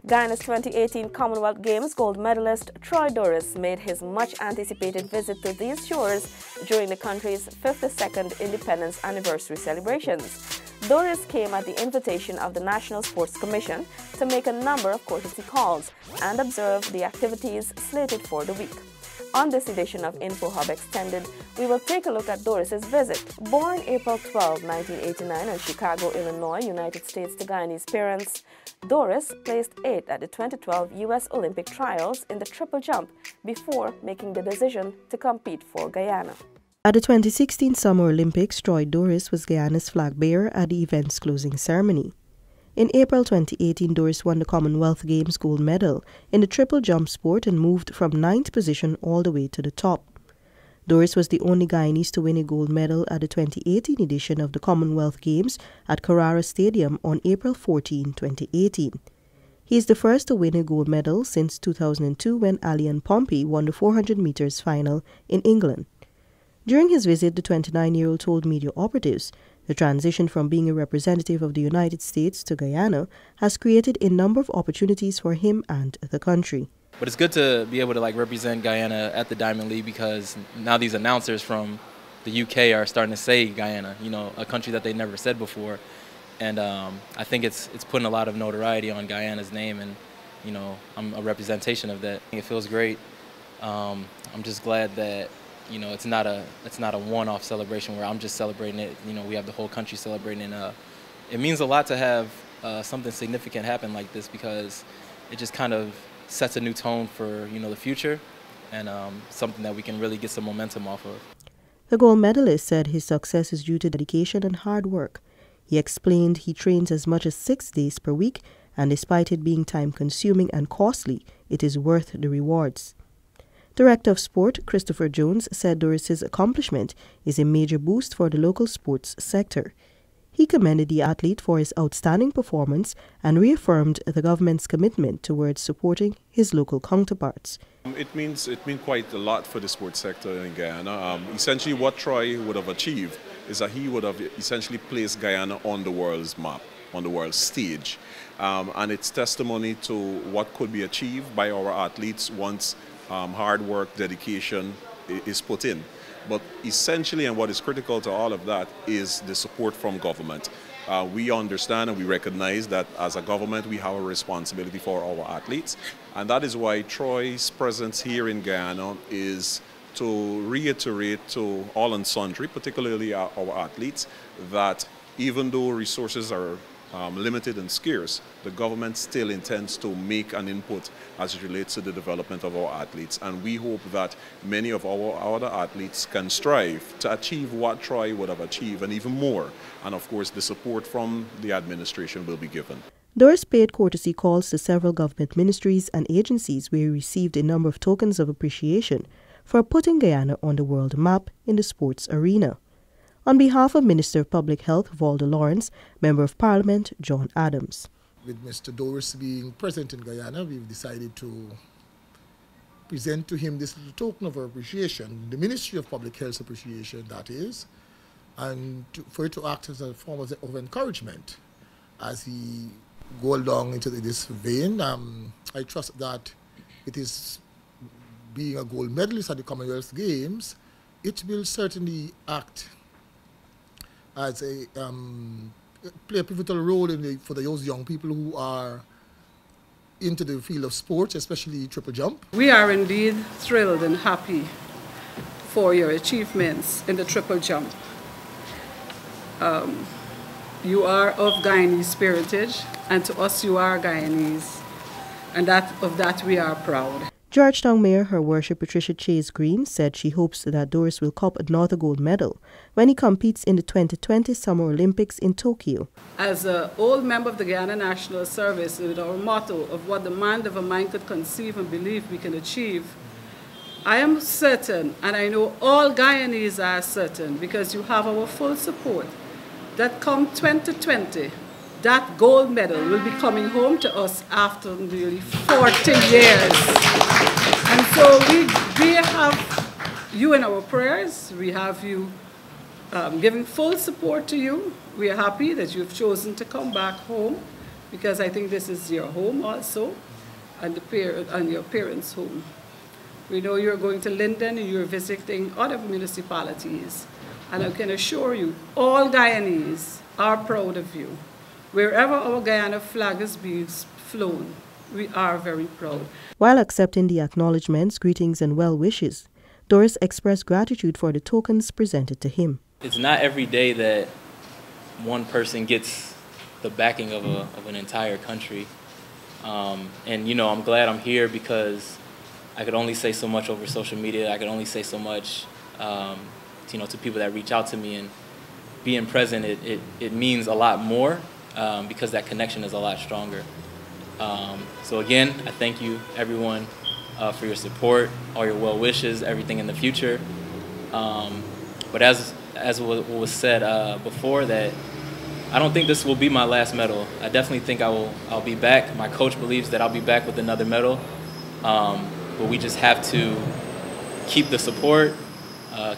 Guyana's 2018 Commonwealth Games gold medalist Troy Doris made his much-anticipated visit to these shores during the country's 52nd independence anniversary celebrations. Doris came at the invitation of the National Sports Commission to make a number of courtesy calls and observe the activities slated for the week. On this edition of InfoHub Extended, we will take a look at Doris's visit. Born April 12, 1989 in Chicago, Illinois, United States to Guyanese parents, Doris placed 8th at the 2012 U.S. Olympic trials in the triple jump before making the decision to compete for Guyana. At the 2016 Summer Olympics, Troy Doris was Guyana's flag bearer at the event's closing ceremony. In April 2018, Doris won the Commonwealth Games gold medal in the triple jump sport and moved from 9th position all the way to the top. Doris was the only Guyanese to win a gold medal at the 2018 edition of the Commonwealth Games at Carrara Stadium on April 14, 2018. He is the first to win a gold medal since 2002 when Alian Pompey won the 400 meters final in England. During his visit, the 29-year-old told media operatives the transition from being a representative of the United States to Guyana has created a number of opportunities for him and the country. But it's good to be able to represent Guyana at the Diamond League because now these announcers from the UK are starting to say Guyana, a country that they never said before. And I think it's putting a lot of notoriety on Guyana's name, and I'm a representation of that. It feels great. I'm just glad that it's not a one-off celebration where I'm just celebrating it. We have the whole country celebrating, and it means a lot to have something significant happen like this because it just kind of sets a new tone for the future, and something that we can really get some momentum off of. The gold medalist said his success is due to dedication and hard work. He explained he trains as much as 6 days per week, and despite it being time-consuming and costly, it is worth the rewards. Director of Sport Christopher Jones said Doris's accomplishment is a major boost for the local sports sector. He commended the athlete for his outstanding performance and reaffirmed the government's commitment towards supporting his local counterparts. It means quite a lot for the sports sector in Guyana. Essentially what Troy would have achieved is that he would have essentially placed Guyana on the world's map, on the world stage. And it's testimony to what could be achieved by our athletes once hard work, dedication is put in. But essentially, and what is critical to all of that, is the support from government. We understand and we recognize that as a government we have a responsibility for our athletes, and that is why Troy's presence here in Guyana is to reiterate to all and sundry, particularly our athletes, that even though resources are limited and scarce, the government still intends to make an input as it relates to the development of our athletes. And we hope that many of our other athletes can strive to achieve what Troy would have achieved and even more. And of course, the support from the administration will be given. Doris paid courtesy calls to several government ministries and agencies where he received a number of tokens of appreciation for putting Guyana on the world map in the sports arena. On behalf of Minister of Public Health Valda Lawrence, Member of Parliament John Adams. With Mr. Doris being present in Guyana, we've decided to present to him this little token of appreciation, the Ministry of Public Health's appreciation, that is, and for it to act as a form of encouragement as he go along into this vein. I trust that it is being a gold medalist at the Commonwealth Games, it will certainly act as play a pivotal role for those young people who are into the field of sports, especially triple jump. We are indeed thrilled and happy for your achievements in the triple jump. You are of Guyanese parentage, and to us you are Guyanese, and of that we are proud. Georgetown Mayor Her Worship Patricia Chase Green said she hopes that Doris will cop another gold medal when he competes in the 2020 Summer Olympics in Tokyo. As an old member of the Guyana National Service, with our motto of what the mind of a mind could conceive and believe we can achieve, I am certain, and I know all Guyanese are certain, because you have our full support, that come 2020, that gold medal will be coming home to us after nearly 40 years. And so we have you in our prayers. We have you giving full support to you. We are happy that you've chosen to come back home. because I think this is your home also, and your parents' home. We know you're going to Linden and you're visiting other municipalities, and I can assure you, all Guyanese are proud of you. Wherever our Guyana flag is being flown, we are very proud. While accepting the acknowledgements, greetings and well wishes, Doris expressed gratitude for the tokens presented to him. It's not every day that one person gets the backing of an entire country. And, you know, I'm glad I'm here because I could only say so much over social media. I could only say so much, you know, to people that reach out to me. And being present, it means a lot more because that connection is a lot stronger. So again, I thank you, everyone, for your support, all your well wishes, everything in the future. But as was said before, that I don't think this will be my last medal. I definitely think I'll be back. My coach believes that I'll be back with another medal. But we just have to keep the support,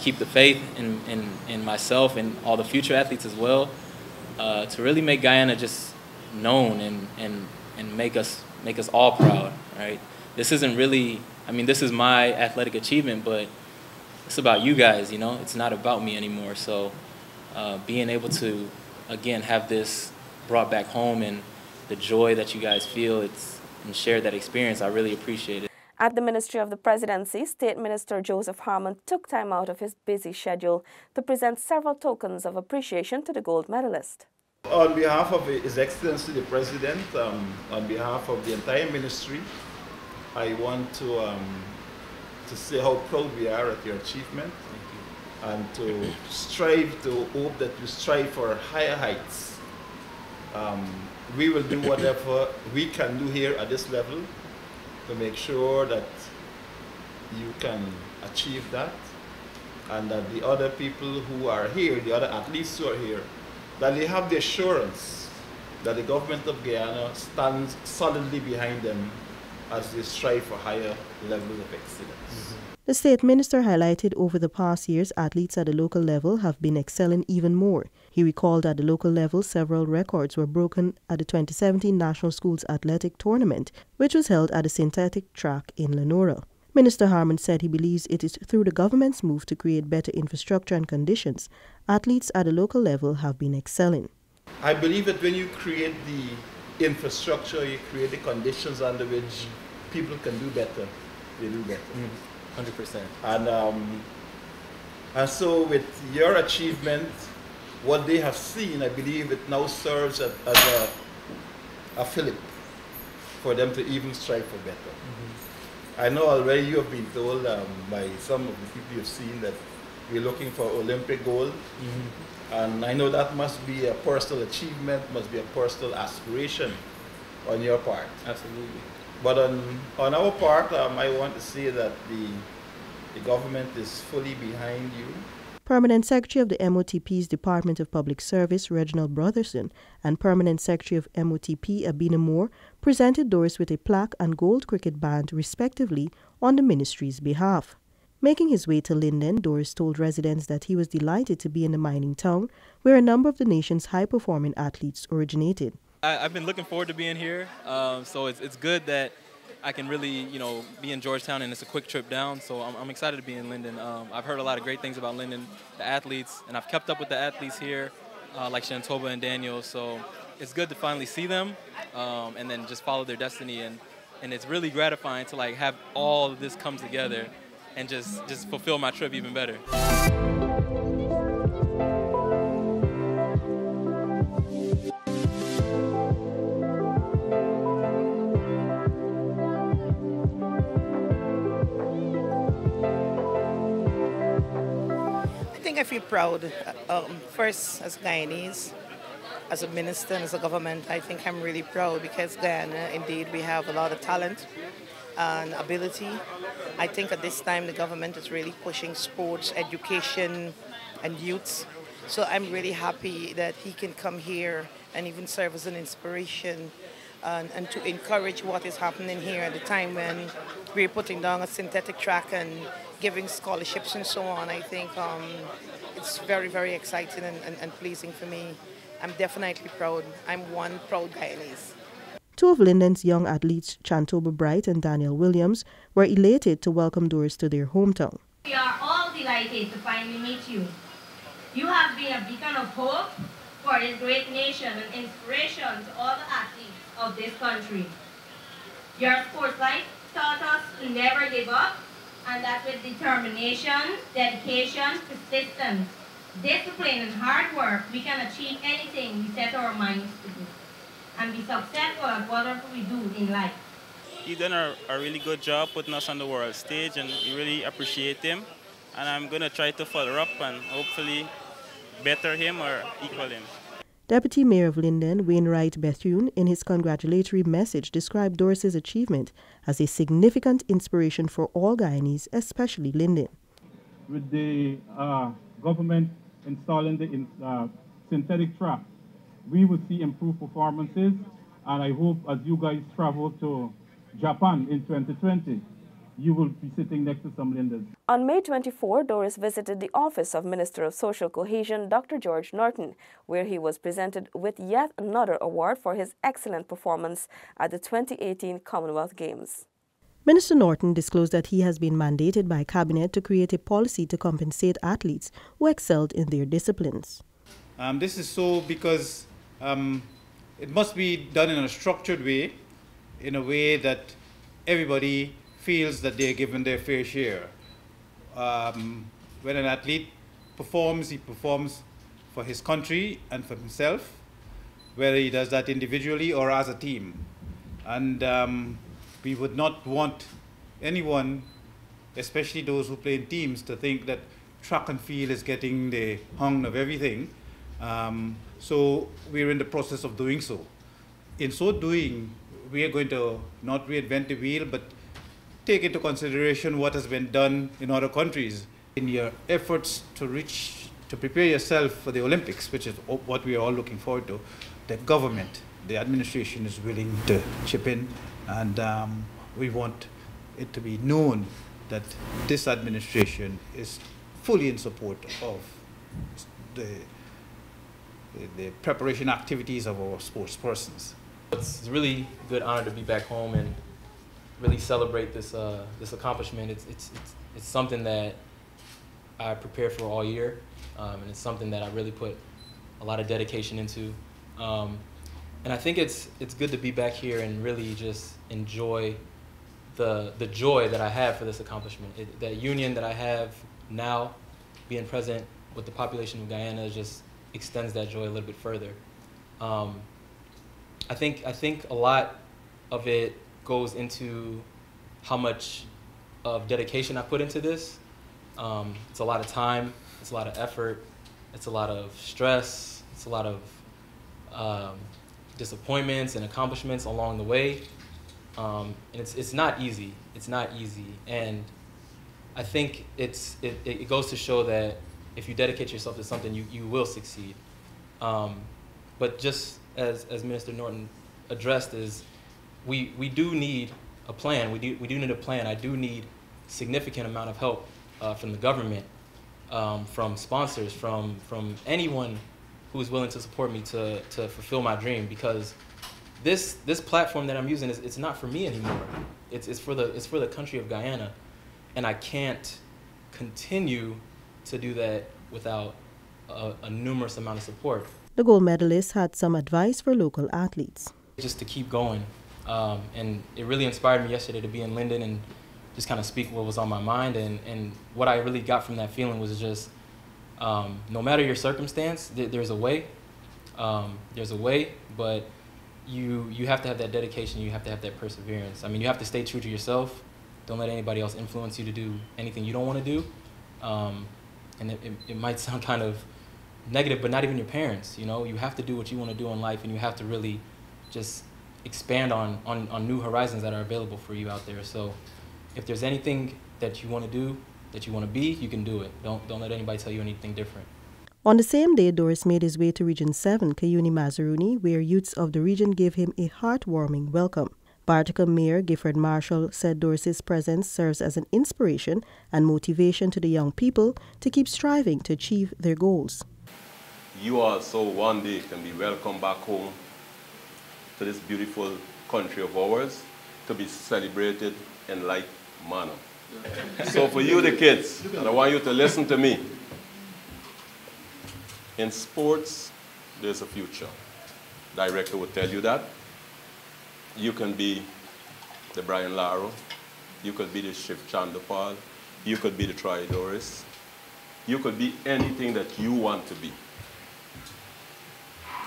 keep the faith in myself and all the future athletes as well, to really make Guyana just known and make us all proud, right? This isn't really, I mean, this is my athletic achievement, but it's about you guys, you know? It's not about me anymore. So being able to, again, have this brought back home and the joy that you guys feel and share that experience, I really appreciate it. At the Ministry of the Presidency, State Minister Joseph Harmon took time out of his busy schedule to present several tokens of appreciation to the gold medalist. On behalf of His Excellency the President, on behalf of the entire ministry, I want to say how proud we are at your achievement and to hope that you strive for higher heights. We will do whatever we can do here at this level to make sure that you can achieve that, and that the other people who are here, the other athletes who are here, that they have the assurance that the government of Guyana stands solidly behind them as they strive for higher levels of excellence. The State Minister highlighted over the past years athletes at the local level have been excelling even more. He recalled at the local level several records were broken at the 2017 National Schools Athletic Tournament, which was held at a synthetic track in Lenora. Minister Harmon said he believes it is through the government's move to create better infrastructure and conditions, athletes at the local level have been excelling. I believe that when you create the infrastructure, you create the conditions under which people can do better, they do better. 100%. And so with your achievement, what they have seen, I believe it now serves as a fillip for them to even strive for better. I know already you have been told by some of the people you've seen that we're looking for Olympic gold. And I know that must be a personal achievement, must be a personal aspiration on your part. Absolutely. But on our part, I want to say that the government is fully behind you. Permanent Secretary of the MOTP's Department of Public Service, Reginald Brotherson, and Permanent Secretary of MOTP, Abina Moore, presented Doris with a plaque and gold cricket band, respectively, on the ministry's behalf. Making his way to Linden, Doris told residents that he was delighted to be in the mining town, where a number of the nation's high-performing athletes originated. I've been looking forward to being here, so it's good that I can really, you know, be in Georgetown, and it's a quick trip down, so I'm excited to be in Linden. I've heard a lot of great things about Linden, the athletes, and I've kept up with the athletes here, like Shantoba and Daniel, so it's good to finally see them and then just follow their destiny, and it's really gratifying to like have all of this come together and just fulfill my trip even better. I feel proud. First, as Guyanese, as a minister and as a government, I think I'm really proud because Guyana, indeed, we have a lot of talent and ability. I think at this time the government is really pushing sports, education, and youth. So I'm really happy that he can come here and even serve as an inspiration and to encourage what is happening here at the time when we're putting down a synthetic track and giving scholarships and so on. I think it's very, very exciting and pleasing for me. I'm definitely proud. I'm one proud Guyanese. Two of Linden's young athletes, Chantoba Bright and Daniel Williams, were elated to welcome Doris to their hometown. We are all delighted to finally meet you. You have been a beacon of hope for this great nation and inspiration to all the athletes of this country. Your sports life taught us to never give up, and that with determination, dedication, persistence, discipline, and hard work, we can achieve anything we set our minds to do and be successful at whatever we do in life. He's done a really good job putting us on the world stage, and we really appreciate him. And I'm going to try to follow up and hopefully better him or equal him. Deputy Mayor of Linden, Wainwright Bethune, in his congratulatory message described Doris's achievement as a significant inspiration for all Guyanese, especially Linden. With the government installing the synthetic track, we will see improved performances, and I hope as you guys travel to Japan in 2020, you will be sitting next to some Lindens. On May 24, Doris visited the office of Minister of Social Cohesion, Dr. George Norton, where he was presented with yet another award for his excellent performance at the 2018 Commonwealth Games. Minister Norton disclosed that he has been mandated by Cabinet to create a policy to compensate athletes who excelled in their disciplines. This is so because it must be done in a structured way, in a way that everybody feels that they're given their fair share. When an athlete performs, he performs for his country and for himself, whether he does that individually or as a team. And we would not want anyone, especially those who play in teams, to think that track and field is getting the hung of everything. So we're in the process of doing so. In so doing, we are going to not reinvent the wheel, but take into consideration what has been done in other countries. In your efforts to prepare yourself for the Olympics, which is what we are all looking forward to, the government, the administration is willing to chip in, and we want it to be known that this administration is fully in support of the preparation activities of our sports persons. It's a really good honor to be back home and really celebrate this this accomplishment. It's something that I prepared for all year, and it's something that I really put a lot of dedication into. And I think it's good to be back here and really just enjoy the joy that I have for this accomplishment. That union that I have now, being present with the population of Guyana, just extends that joy a little bit further. I think a lot of it goes into how much of dedication I put into this. It's a lot of time, it's a lot of effort, it's a lot of stress, it's a lot of disappointments and accomplishments along the way. And it's not easy. It's not easy. And I think it goes to show that if you dedicate yourself to something, you will succeed. But just as Minister Norton addressed, is we do need a plan. We do need a plan. I do need significant amount of help from the government, from sponsors, from anyone who is willing to support me to fulfill my dream, because this platform that I'm using it's not for me anymore. It's for the country of Guyana, and I can't continue to do that without a numerous amount of support. The gold medalist had some advice for local athletes. Just to keep going, and it really inspired me yesterday to be in Linden and just kind of speak what was on my mind, and what I really got from that feeling was just no matter your circumstance, there's a way. There's a way, but you have to have that dedication. You have to have that perseverance. I mean, you have to stay true to yourself. Don't let anybody else influence you to do anything you don't want to do. And it might sound kind of negative, but not even your parents. You know, you have to do what you want to do in life, and you have to really just expand on new horizons that are available for you out there. So if there's anything that you want to do, that you want to be, you can do it. Don't let anybody tell you anything different. On the same day, Doris made his way to Region 7, Cuyuni Mazaruni, where youths of the region gave him a heartwarming welcome. Bartica Mayor Gifford Marshall said Doris's presence serves as an inspiration and motivation to the young people to keep striving to achieve their goals. You also one day can be welcomed back home to this beautiful country of ours to be celebrated in like manner. So for you, the kids, and I want you to listen to me. In sports, there's a future. Director would tell you that. You can be the Brian Laro, you could be the Shiv Chandapal, you could be the Troy Doris, you could be anything that you want to be.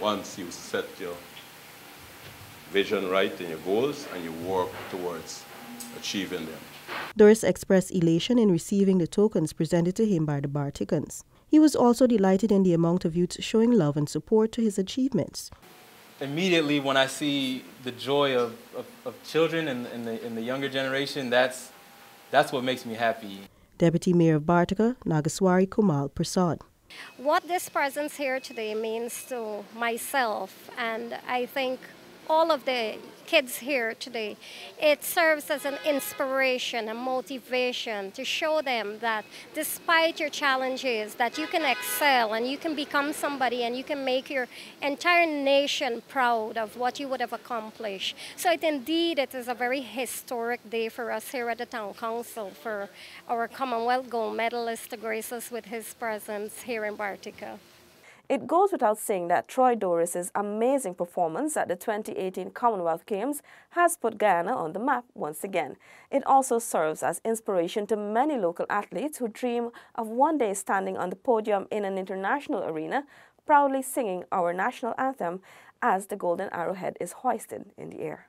Once you set your vision right and your goals and you work towards achieving them. Doris expressed elation in receiving the tokens presented to him by the Barticans. He was also delighted in the amount of youths showing love and support to his achievements. Immediately when I see the joy of children and the younger generation, that's what makes me happy. Deputy Mayor of Bartica, Nagaswari Kumal Prasad. What this presence here today means to myself, and I think all of the kids here today, it serves as an inspiration, a motivation to show them that despite your challenges, that you can excel and you can become somebody and you can make your entire nation proud of what you would have accomplished. So it is a very historic day for us here at the Town Council for our Commonwealth gold medalist to grace us with his presence here in Bartica. It goes without saying that Troy Doris's amazing performance at the 2018 Commonwealth Games has put Guyana on the map once again. It also serves as inspiration to many local athletes who dream of one day standing on the podium in an international arena, proudly singing our national anthem as the golden arrowhead is hoisted in the air.